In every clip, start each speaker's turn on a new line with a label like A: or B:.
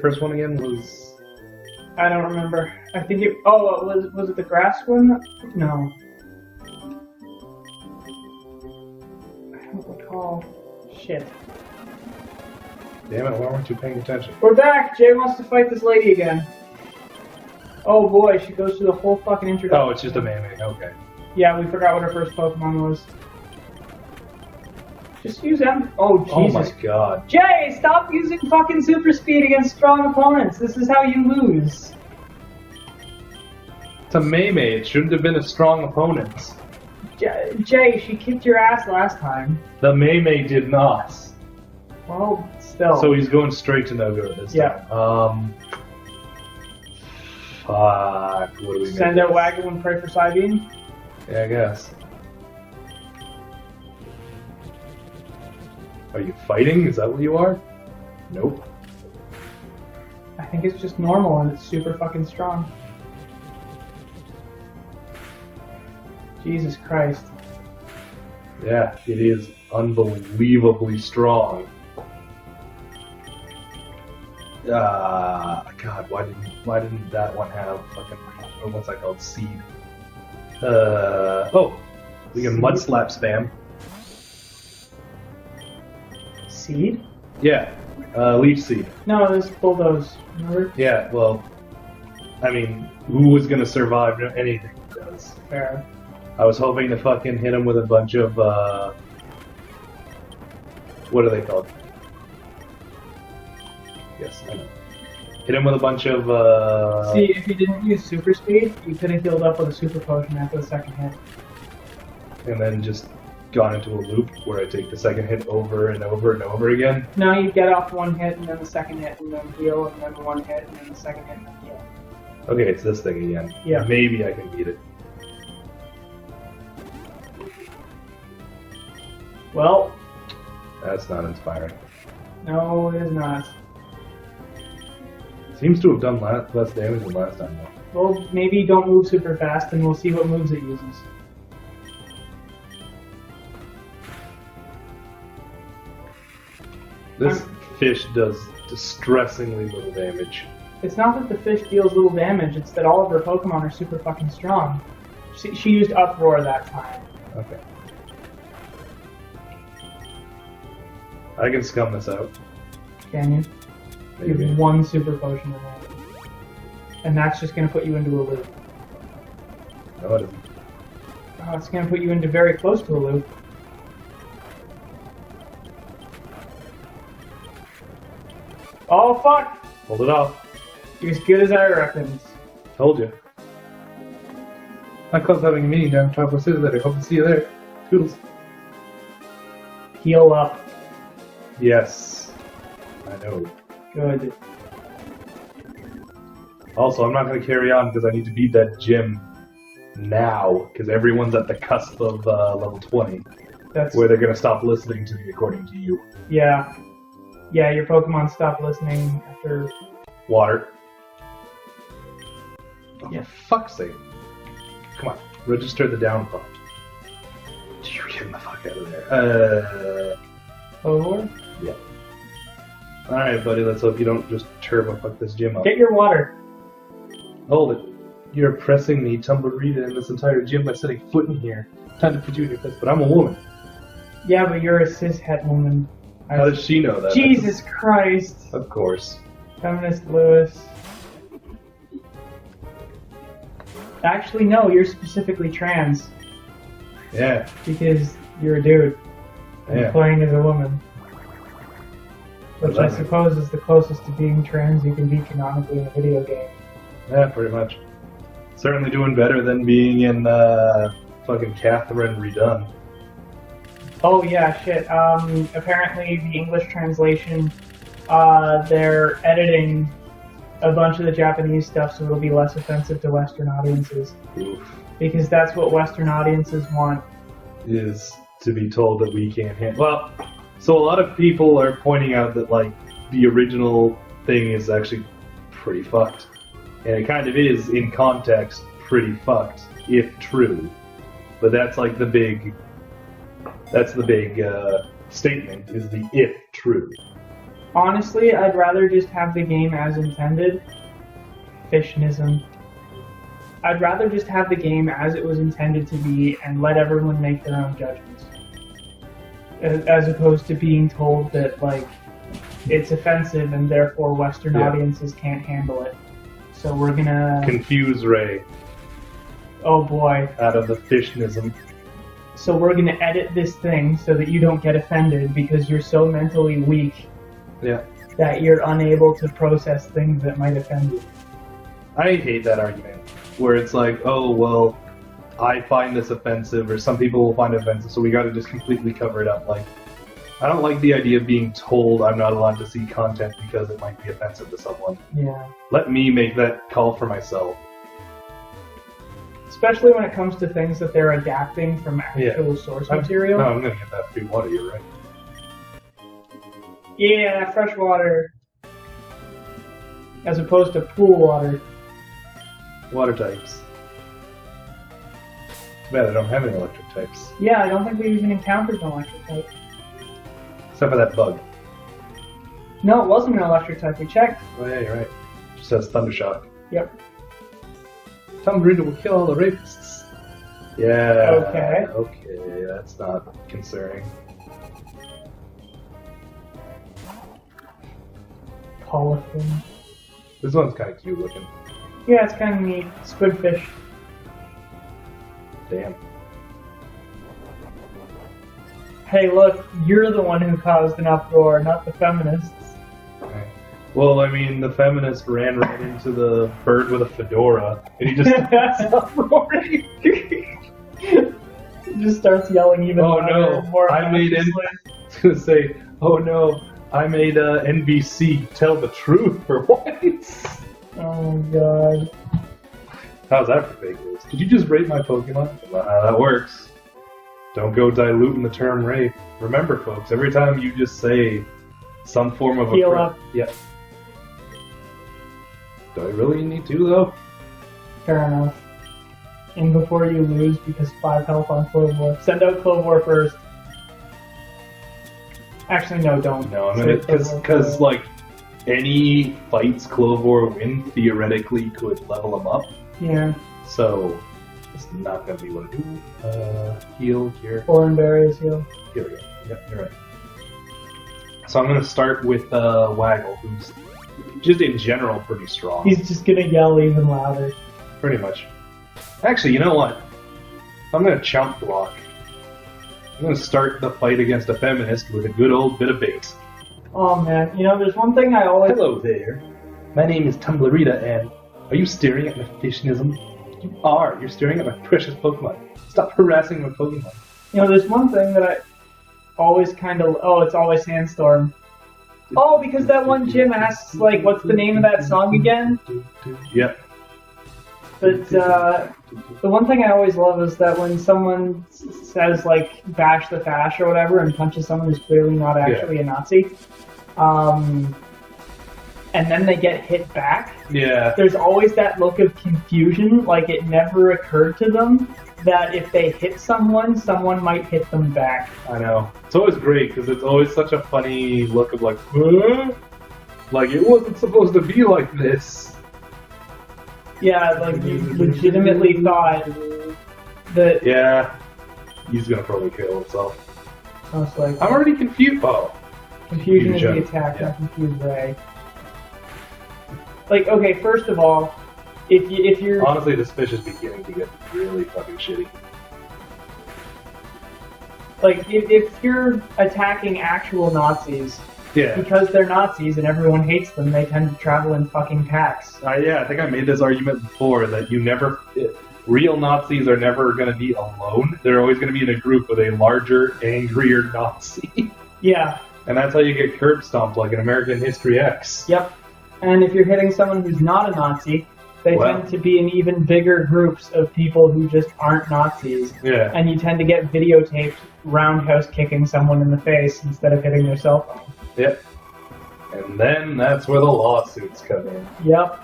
A: first one again? Was...
B: I don't remember. I think it... Oh, was it the grass one? No. I don't recall. Shit.
A: Damn it, why weren't you paying attention?
B: We're back! Jay wants to fight this lady again. Oh boy, she goes through the whole fucking introduction.
A: Oh, it's just a Maymay, okay.
B: Yeah, we forgot what her first Pokemon was. Just use them. Oh, Jesus.
A: Oh my god.
B: Jay, stop using fucking super speed against strong opponents. This is how you lose.
A: It's a Maymay, it shouldn't have been a strong opponent.
B: Jay, she kicked your ass last time.
A: The Maymay did not.
B: Well, still.
A: So he's going straight to no-go this time. Fuck, what do we
B: Send out Waggle and pray for Psybeam?
A: Yeah, I guess. Are you fighting? Is that what you are? Nope.
B: I think it's just normal and it's super fucking strong. Jesus Christ.
A: Yeah, it is unbelievably strong. God, why didn't that one have fucking, what's that called? Seed. Oh, we can Mud Slap spam.
B: Seed?
A: Yeah, Leech Seed.
B: No, this Bulldoze. Remember?
A: Yeah, well, I mean, who was gonna survive anything he does?
B: Fair.
A: I was hoping to fucking hit him with a bunch of, what are they called? Yes, I know. Hit him with a bunch of,
B: See, if you didn't use super speed, you could have healed up with a super potion after the second hit.
A: and then just gone into a loop where I take the second hit over and over and over again.
B: No, you get off one hit, and then the second hit, and then heal, and then one hit, and then the second hit, and then heal.
A: Okay, it's this thing again.
B: Yeah.
A: Maybe I can beat it.
B: Well,
A: That's not inspiring.
B: no, it is not.
A: Seems to have done less damage than last time, though.
B: Well, maybe don't move super fast, and we'll see what moves it uses.
A: This fish does distressingly little damage.
B: It's not that the fish deals little damage, it's that all of her Pokemon are super fucking strong. She used Uproar that time.
A: Okay. I can scum this out.
B: Can you? You
A: Maybe.
B: have one super potion remaining. And that's just going to put you into a loop.
A: No, it isn't.
B: Oh, it's going to put you into very close to a loop. Oh, fuck!
A: Hold it off.
B: You're as good as I reckoned.
A: Told you. My club's having a meeting down Tropical City later. Hope to see you there. Toodles.
B: Heal up.
A: Yes. I know.
B: Good.
A: Also, I'm not going to carry on because I need to beat that gym now, because everyone's at the cusp of level 20,
B: That's...
A: where they're going to stop listening to me according to you.
B: Yeah. Yeah, your Pokemon stopped listening after...
A: Water. Oh,
B: Yeah.
A: for fuck's sake. Come on, register the down pump. You're getting the fuck out of there.
B: Oh,
A: Yeah. Alright, buddy, let's hope you don't just turbo fuck this gym up.
B: get your water.
A: Hold it. You're oppressing the tumbleweed in this entire gym by setting foot in here. Time to put you in your place, but I'm a woman.
B: Yeah, but you're a cishet woman.
A: How does she know that?
B: Jesus Christ.
A: Of course.
B: Feminist Lewis. Actually, no, you're specifically trans.
A: Yeah.
B: Because you're a dude. And
A: Yeah.
B: playing as a woman. Which I
A: Exactly.
B: suppose is the closest to being trans you can be canonically in a video game.
A: Yeah, pretty much. Certainly doing better than being in fucking Catherine Redone.
B: Oh yeah, shit. Apparently the English translation, they're editing a bunch of the Japanese stuff so it'll be less offensive to Western audiences.
A: Oof.
B: Because that's what Western audiences want.
A: Is to be told that we can't handle. Well, so a lot of people are pointing out that like the original thing is actually pretty fucked, and it kind of is in context pretty fucked if true. But that's like the big. That's the big statement is the if true.
B: Honestly, I'd rather just have the game as intended. Fishnism. I'd rather just have the game as it was intended to be and let everyone make their own judgments. As opposed to being told that, like, it's offensive and therefore Western audiences can't handle it. So we're gonna...
A: Confuse Ray.
B: Oh boy.
A: Out of the fishnism.
B: So we're gonna edit this thing so that you don't get offended because you're so mentally weak that you're unable to process things that might offend you.
A: I hate that argument. Where it's like, oh, well, I find this offensive, or some people will find it offensive, so we gotta just completely cover it up. Like, I don't like the idea of being told I'm not allowed to see content because it might be offensive to someone.
B: Yeah.
A: Let me make that call for myself.
B: Especially when it comes to things that they're adapting from actual source material.
A: No, I'm gonna get that free water, you're right.
B: Yeah, fresh water. As opposed to pool water.
A: Water types. Too bad I don't have any electric types.
B: Yeah, I don't think we even encountered an electric type.
A: Except for that bug.
B: No, it wasn't an electric type. We checked.
A: Oh yeah, you're right. Just says Thundershock.
B: Yep.
A: Tumblrita will kill all the rapists. Yeah.
B: Okay.
A: Okay, that's not concerning.
B: Polyphony.
A: This one's kind of cute looking.
B: Yeah, it's kind of neat. Squidfish.
A: Damn.
B: Hey, look, you're the one who caused an uproar, not the feminists.
A: Okay. Well, I mean, the feminist ran right into the bird with a fedora, and he just stopped roaring.
B: He just starts yelling even louder and more
A: I was gonna say, oh no, I made NBC tell the truth for once.
B: Oh god.
A: How's that for fake news? Did you just rape my Pokemon? That's not how that works. Don't go diluting the term rape. Remember, folks, every time you just say some form of
B: Heal up.
A: Yeah. Do I really need to, though?
B: Fair enough. And before you lose, because 5 health on Clover. Send out Clover first. Actually, no, don't.
A: No, I'm gonna, because, like, any fights Clover win theoretically could level him up.
B: Yeah.
A: So, it's not gonna be what I do. Heal here.
B: Foreign berries heal.
A: Here we go. Yep, you're right. So I'm gonna start with Waggle, who's just in general pretty strong.
B: He's just gonna yell even louder.
A: Pretty much. Actually, you know what? I'm gonna chump block. I'm gonna start the fight against a feminist with a good old bit of bait.
B: Oh man, you know, there's one thing I always...
A: Hello there. My name is Tumblrita, and are you staring at my fishnism? You are. You're staring at my precious Pokemon. Stop harassing my Pokemon.
B: You know, there's one thing that I always kind of... Oh, it's always Sandstorm. Oh, because that one gym asks, like, what's the name of that song again?
A: Yep.
B: But the one thing I always love is that when someone says, like, bash the fash or whatever and punches someone who's clearly not actually a Nazi, and then they get hit back, there's always that look of confusion, like it never occurred to them that if they hit someone, someone might hit them back.
A: I know. It's always great because it's always such a funny look of like, huh? Like it wasn't supposed to be like this.
B: Yeah, like you legitimately thought that...
A: Yeah, he's gonna probably kill himself.
B: Most likely.
A: I'm already confused. Oh.
B: Confusion is the attack, not confused Ray. Like, okay, first of all, if you're...
A: Honestly, this fish is beginning to get really fucking shitty.
B: Like, if you're attacking actual Nazis...
A: Yeah.
B: Because they're Nazis and everyone hates them, they tend to travel in fucking packs.
A: Yeah, I think I made this argument before that real Nazis are never going to be alone. They're always going to be in a group with a larger, angrier Nazi.
B: Yeah.
A: And that's how you get curb stomped, like in American History X.
B: Yep. And if you're hitting someone who's not a Nazi, they tend to be in even bigger groups of people who just aren't Nazis.
A: Yeah.
B: And you tend to get videotaped roundhouse kicking someone in the face instead of hitting their cell phone.
A: Yep. And then that's where the lawsuits come in.
B: Yep.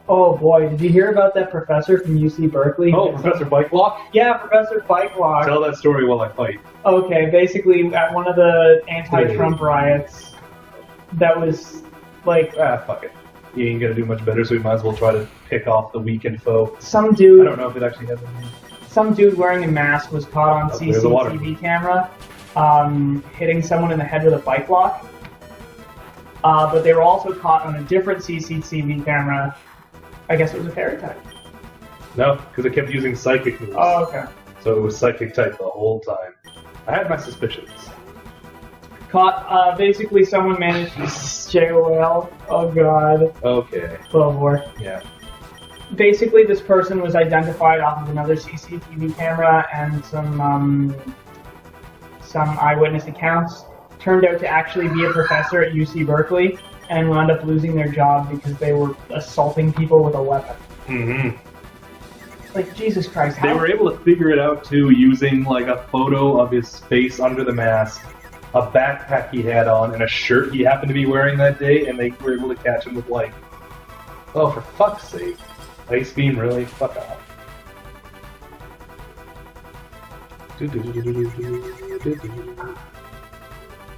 B: Oh boy, did you hear about that professor from UC Berkeley?
A: Oh, Professor Bikelock?
B: Yeah, Professor Bikelock.
A: Tell that story while I fight.
B: Okay, basically at one of the anti-Trump riots, that was like
A: Fuck it. You ain't gonna do much better, so we might as well try to pick off the weakened foe.
B: some
A: I
B: dude.
A: don't know if it actually has a name.
B: Some dude wearing a mask was caught on
A: there's the water.
B: CCTV camera, hitting someone in the head with a bike lock. But they were also caught on a different CCTV camera. I guess it was a fairy type.
A: No, because it kept using psychic moves.
B: Oh, okay.
A: So it was psychic type the whole time. I had my suspicions.
B: Caught, basically someone managed to JOL. Oh god.
A: Okay.
B: Clover.
A: Yeah.
B: Basically, this person was identified off of another CCTV camera and some eyewitness accounts. Turned out to actually be a professor at UC Berkeley and wound up losing their job because they were assaulting people with a weapon.
A: Mm-hmm.
B: Like, Jesus Christ.
A: They were able to figure it out, too, using, like, a photo of his face under the mask, a backpack he had on, and a shirt he happened to be wearing that day, and they were able to catch him with, like, oh, for fuck's sake. Ice beam, really? Fuck off.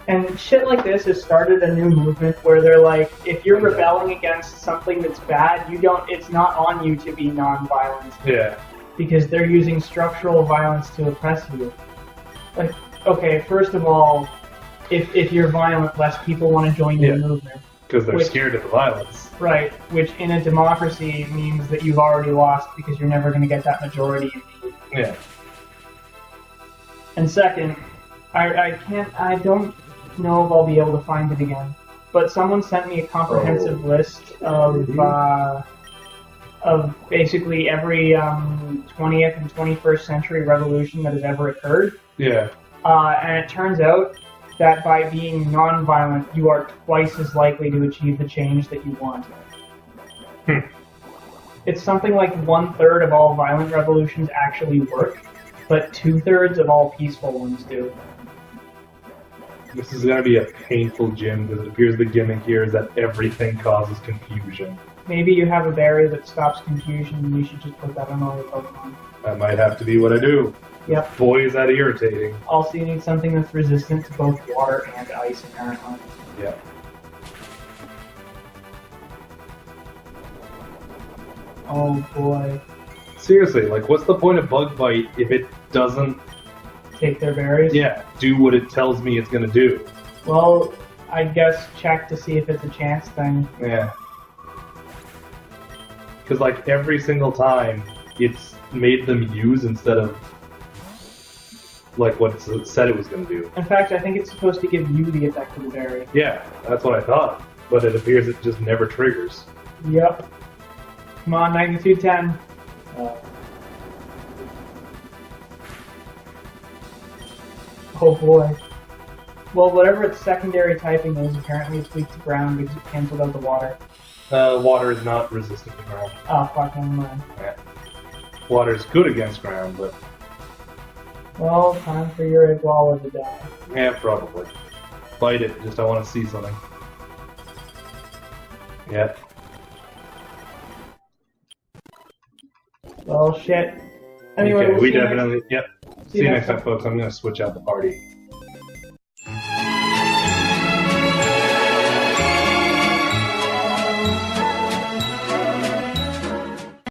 B: And shit like this has started a new movement where they're like, if you're rebelling against something that's bad, it's not on you to be non-violent.
A: Yeah.
B: Because they're using structural violence to oppress you. Like, okay, first of all, if you're violent, less people want to join your movement.
A: Because they're scared of the violence.
B: Right, which in a democracy means that you've already lost because you're never going to get that majority you need.
A: Yeah.
B: And second, I don't know if I'll be able to find it again, but someone sent me a comprehensive list of basically every 20th and 21st century revolution that has ever occurred.
A: Yeah.
B: And it turns out that by being non-violent, you are twice as likely to achieve the change that you want. It's something like 1/3 of all violent revolutions actually work, but 2/3 of all peaceful ones do.
A: This is going to be a painful gym, because it appears the gimmick here is that everything causes confusion.
B: Maybe you have a barrier that stops confusion, and you should just put that on all your Pokemon.
A: That might have to be what I do.
B: Yep.
A: Boy, is that irritating.
B: Also, you need something that's resistant to both water and ice, apparently.
A: Yep.
B: Oh boy.
A: Seriously, like, what's the point of Bug Bite if it doesn't...
B: Take their berries?
A: Yeah, do what it tells me it's gonna do.
B: Well, I guess check to see if it's a chance thing.
A: Yeah. Because, like, every single time, it's made them use instead of, like, what it said it was gonna do.
B: In fact, I think it's supposed to give you the effect of the berry.
A: Yeah, that's what I thought. But it appears it just never triggers.
B: Yep. Come on, magnitude 10. Oh boy. Well, whatever its secondary typing is, apparently it's weak to ground because it canceled out the water.
A: Water is not resistant to ground.
B: Oh, fuck, never mind.
A: Yeah. Water is good against ground, but...
B: Well, time for your Iguala to die.
A: Yeah, probably. Bite it, just I want to see something. Yeah.
B: Well, shit. Anyway,
A: okay,
B: we'll
A: we
B: see you
A: definitely... Yep. See you next
B: time.
A: time, folks. I'm going to switch out the party.